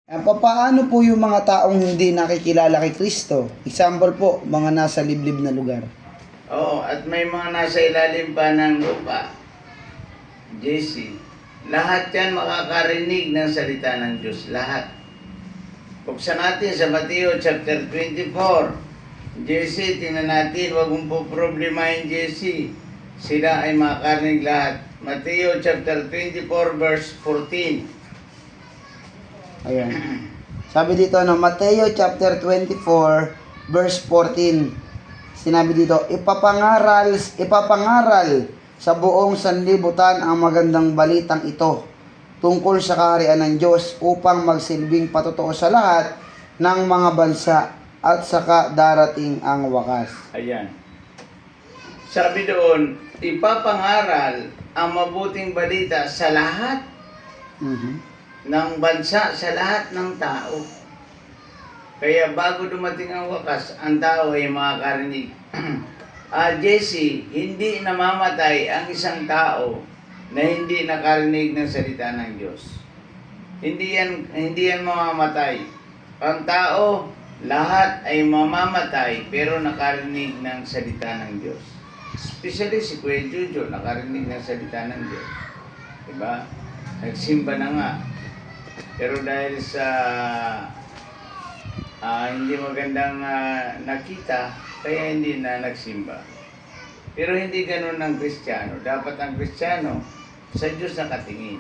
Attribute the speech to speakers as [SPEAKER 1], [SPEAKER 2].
[SPEAKER 1] Papaano po yung mga taong hindi nakikilala kay Kristo? Example po, mga nasa liblib na lugar.
[SPEAKER 2] Oo, at may mga nasa ilalim pa ng lupa. JC, lahat yan makakarinig ng salita ng Diyos. Lahat. Buksan natin sa Mateo chapter 24. JC, tingnan natin, huwag mong po problemahin JC. Sila ay makakarinig lahat. Mateo chapter 24 verse 14.
[SPEAKER 1] Ayan. Sabi dito, Mateo chapter 24, verse 14. Sinabi dito, ipapangaral sa buong sanlibutan ang magandang balitang ito tungkol sa kaharian ng Diyos upang magsilbing patotoo sa lahat ng mga bansa at saka darating ang wakas.
[SPEAKER 2] Ayan. Sabi doon, ipapangaral ang mabuting balita sa lahat ng bansa, sa lahat ng tao. Kaya bago dumating ang wakas, ang tao ay makakarinig. Jesse, hindi namamatay ang isang tao na hindi nakarinig ng salita ng Diyos. Hindi yan mamamatay. Ang tao, lahat ay mamamatay pero nakarinig ng salita ng Diyos. Especially si Kuya Jojo, nakarinig ng salita ng Diyos. Diba? Nagsimba na nga. Pero dahil sa hindi magandang nakita, kaya hindi na nagsimba. Pero hindi ganun ang Kristiyano. Dapat ang Kristiyano sa Diyos nakatingin.